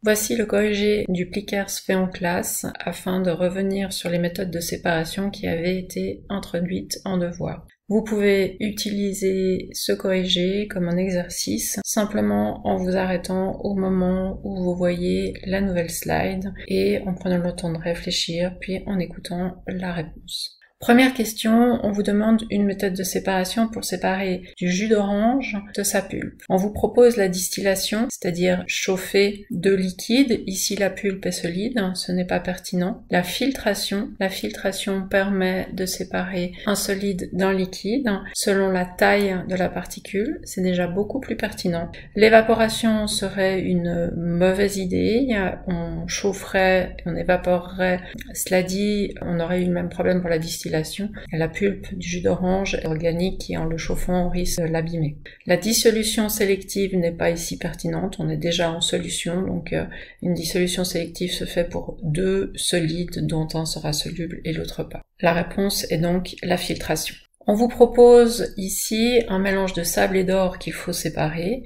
Voici le corrigé du Plickers fait en classe afin de revenir sur les méthodes de séparation qui avaient été introduites en devoir. Vous pouvez utiliser ce corrigé comme un exercice simplement en vous arrêtant au moment où vous voyez la nouvelle slide et en prenant le temps de réfléchir puis en écoutant la réponse. Première question, on vous demande une méthode de séparation pour séparer du jus d'orange de sa pulpe. On vous propose la distillation, c'est-à-dire chauffer deux liquides. Ici la pulpe est solide, ce n'est pas pertinent. La filtration permet de séparer un solide d'un liquide selon la taille de la particule, c'est déjà beaucoup plus pertinent. L'évaporation serait une mauvaise idée, on chaufferait, on évaporerait, cela dit, on aurait eu le même problème pour la distillation. La pulpe du jus d'orange est organique qui en le chauffant on risque de l'abîmer. La dissolution sélective n'est pas ici pertinente, on est déjà en solution, donc une dissolution sélective se fait pour deux solides dont un sera soluble et l'autre pas. La réponse est donc la filtration. On vous propose ici un mélange de sable et d'or qu'il faut séparer.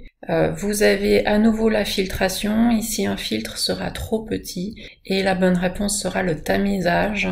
Vous avez à nouveau la filtration, ici un filtre sera trop petit et la bonne réponse sera le tamisage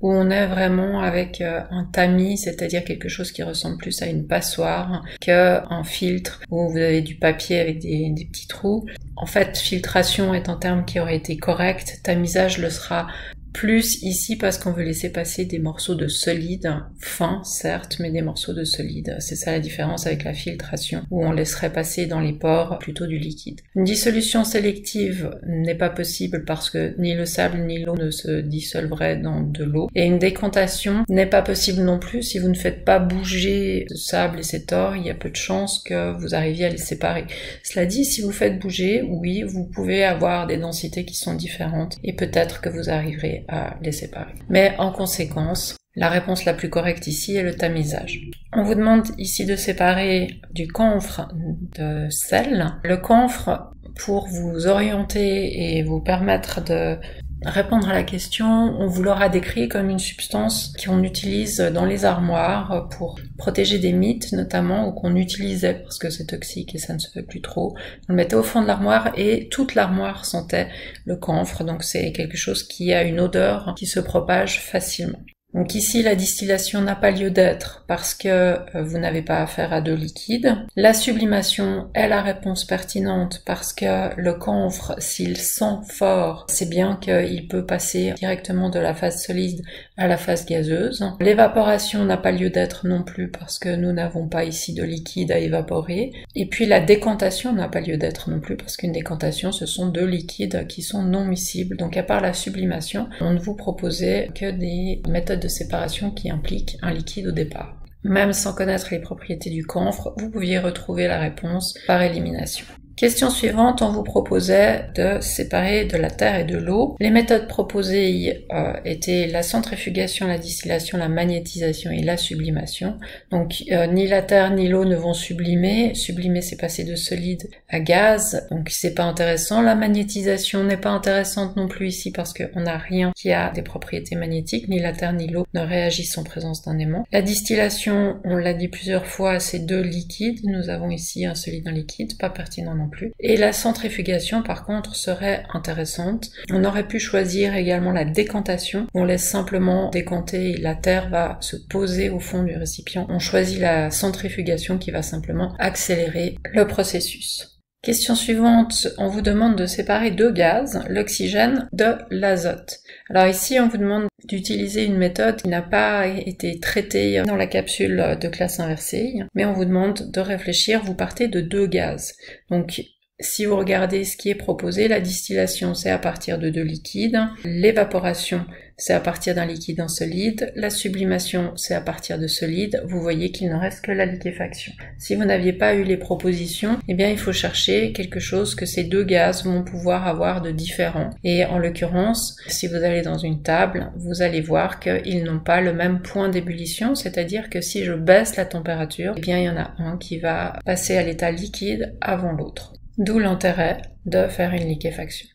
où on est vraiment avec un tamis, c'est-à-dire quelque chose qui ressemble plus à une passoire qu'un filtre où vous avez du papier avec des petits trous. En fait, filtration est un terme qui aurait été correct, tamisage le sera plus ici parce qu'on veut laisser passer des morceaux de solide, fins certes, mais des morceaux de solide. C'est ça la différence avec la filtration, où on laisserait passer dans les pores plutôt du liquide. Une dissolution sélective n'est pas possible parce que ni le sable ni l'eau ne se dissolveraient dans de l'eau. Et une décantation n'est pas possible non plus si vous ne faites pas bouger ce sable et cet or, il y a peu de chances que vous arriviez à les séparer. Cela dit, si vous faites bouger, oui, vous pouvez avoir des densités qui sont différentes et peut-être que vous arriverez à les séparer. Mais en conséquence, la réponse la plus correcte ici est le tamisage. On vous demande ici de séparer du camphre de sel. Le camphre, pour vous orienter et vous permettre de répondre à la question, on vous l'aura décrit comme une substance qu'on utilise dans les armoires pour protéger des mythes notamment, ou qu'on utilisait parce que c'est toxique et ça ne se fait plus trop. On le mettait au fond de l'armoire et toute l'armoire sentait le camphre, donc c'est quelque chose qui a une odeur qui se propage facilement. Donc ici, la distillation n'a pas lieu d'être parce que vous n'avez pas affaire à deux liquides. La sublimation est la réponse pertinente parce que le camphre, s'il sent fort, c'est bien qu'il peut passer directement de la phase solide à la phase gazeuse. L'évaporation n'a pas lieu d'être non plus parce que nous n'avons pas ici de liquide à évaporer. Et puis la décantation n'a pas lieu d'être non plus parce qu'une décantation, ce sont deux liquides qui sont non miscibles. Donc à part la sublimation, on ne vous proposait que des méthodes de séparation qui impliquent un liquide au départ. Même sans connaître les propriétés du camphre, vous pouviez retrouver la réponse par élimination. Question suivante, on vous proposait de séparer de la terre et de l'eau. Les méthodes proposées étaient la centrifugation, la distillation, la magnétisation et la sublimation. Donc ni la terre ni l'eau ne vont sublimer. Sublimer, c'est passer de solide à gaz, donc c'est pas intéressant. La magnétisation n'est pas intéressante non plus ici parce qu'on n'a rien qui a des propriétés magnétiques. Ni la terre ni l'eau ne réagissent en présence d'un aimant. La distillation, on l'a dit plusieurs fois, c'est deux liquides. Nous avons ici un solide, un liquide, pas pertinent non plus. Et la centrifugation par contre serait intéressante. On aurait pu choisir également la décantation. On laisse simplement décanter et la terre va se poser au fond du récipient. On choisit la centrifugation qui va simplement accélérer le processus. Question suivante, on vous demande de séparer deux gaz, l'oxygène de l'azote. Alors ici, on vous demande d'utiliser une méthode qui n'a pas été traitée dans la capsule de classe inversée, mais on vous demande de réfléchir, vous partez de deux gaz. Donc, si vous regardez ce qui est proposé, la distillation c'est à partir de deux liquides, l'évaporation c'est à partir d'un liquide en solide, la sublimation c'est à partir de solides, vous voyez qu'il ne reste que la liquéfaction. Si vous n'aviez pas eu les propositions, eh bien il faut chercher quelque chose que ces deux gaz vont pouvoir avoir de différent. Et en l'occurrence, si vous allez dans une table, vous allez voir qu'ils n'ont pas le même point d'ébullition, c'est-à-dire que si je baisse la température, eh bien il y en a un qui va passer à l'état liquide avant l'autre. D'où l'intérêt de faire une liquéfaction.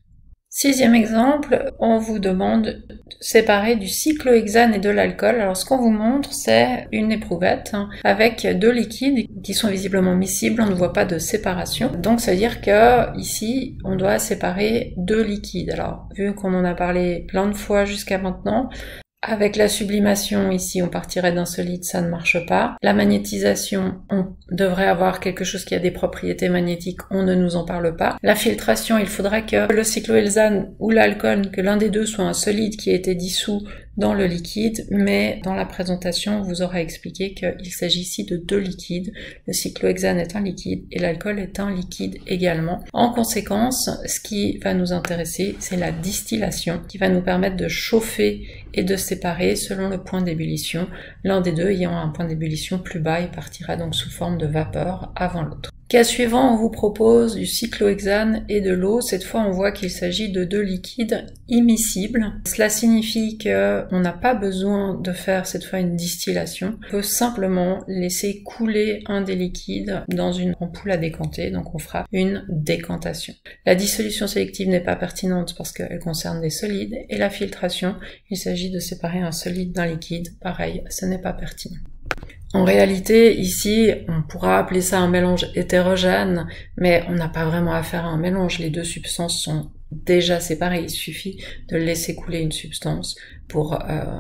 Sixième exemple, on vous demande de séparer du cyclohexane et de l'alcool. Alors ce qu'on vous montre, c'est une éprouvette avec deux liquides qui sont visiblement miscibles, on ne voit pas de séparation. Donc ça veut dire que ici, on doit séparer deux liquides. Alors vu qu'on en a parlé plein de fois jusqu'à maintenant, avec la sublimation, ici, on partirait d'un solide, ça ne marche pas. La magnétisation, on devrait avoir quelque chose qui a des propriétés magnétiques, on ne nous en parle pas. La filtration, il faudrait que le cyclohexane ou l'alcool, que l'un des deux soit un solide qui a été dissous dans le liquide, mais dans la présentation, on vous aura expliqué qu'il s'agit ici de deux liquides. Le cyclohexane est un liquide et l'alcool est un liquide également. En conséquence, ce qui va nous intéresser, c'est la distillation, qui va nous permettre de chauffer et de séparer selon le point d'ébullition. L'un des deux ayant un point d'ébullition plus bas, il partira donc sous forme de vapeur avant l'autre. Cas suivant, on vous propose du cyclohexane et de l'eau. Cette fois, on voit qu'il s'agit de deux liquides immiscibles. Cela signifie qu'on n'a pas besoin de faire cette fois une distillation. On peut simplement laisser couler un des liquides dans une ampoule à décanter. Donc on fera une décantation. La dissolution sélective n'est pas pertinente parce qu'elle concerne des solides. Et la filtration, il s'agit de séparer un solide d'un liquide. Pareil, ce n'est pas pertinent. En réalité, ici, on pourra appeler ça un mélange hétérogène, mais on n'a pas vraiment affaire à un mélange. Les deux substances sont déjà séparées. Il suffit de laisser couler une substance pour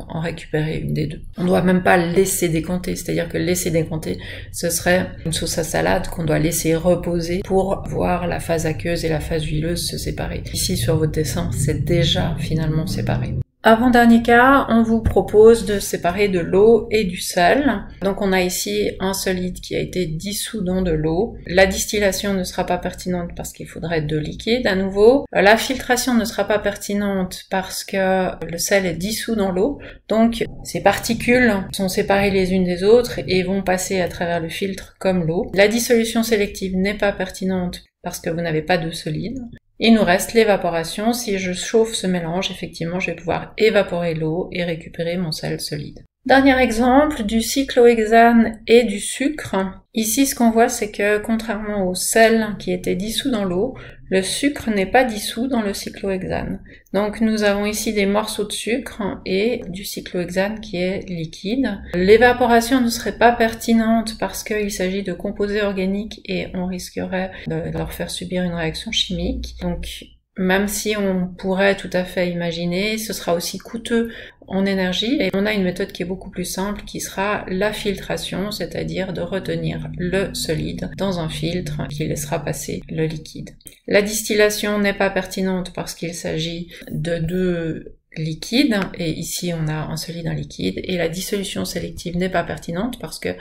en récupérer une des deux. On ne doit même pas laisser décanter, c'est-à-dire que laisser décanter, ce serait une sauce à salade qu'on doit laisser reposer pour voir la phase aqueuse et la phase huileuse se séparer. Ici, sur votre dessin, c'est déjà finalement séparé. Avant-dernier cas, on vous propose de séparer de l'eau et du sel. Donc on a ici un solide qui a été dissous dans de l'eau. La distillation ne sera pas pertinente parce qu'il faudrait deux liquides à nouveau. La filtration ne sera pas pertinente parce que le sel est dissous dans l'eau. Donc ces particules sont séparées les unes des autres et vont passer à travers le filtre comme l'eau. La dissolution sélective n'est pas pertinente parce que vous n'avez pas de solide. Il nous reste l'évaporation. Si je chauffe ce mélange, effectivement, je vais pouvoir évaporer l'eau et récupérer mon sel solide. Dernier exemple, du cyclohexane et du sucre. Ici, ce qu'on voit, c'est que contrairement au sel qui était dissous dans l'eau, le sucre n'est pas dissous dans le cyclohexane. Donc nous avons ici des morceaux de sucre et du cyclohexane qui est liquide. L'évaporation ne serait pas pertinente parce qu'il s'agit de composés organiques et on risquerait de leur faire subir une réaction chimique. Donc même si on pourrait tout à fait imaginer, ce sera aussi coûteux en énergie et on a une méthode qui est beaucoup plus simple qui sera la filtration, c'est-à-dire de retenir le solide dans un filtre qui laissera passer le liquide. La distillation n'est pas pertinente parce qu'il s'agit de deux liquides et ici on a un solide, un liquide, et la dissolution sélective n'est pas pertinente parce que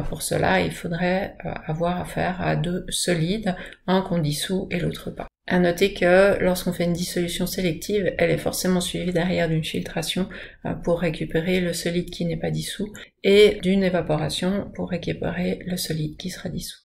pour cela il faudrait avoir affaire à deux solides, un qu'on dissout et l'autre pas. À noter que lorsqu'on fait une dissolution sélective, elle est forcément suivie derrière d'une filtration pour récupérer le solide qui n'est pas dissous et d'une évaporation pour récupérer le solide qui sera dissous.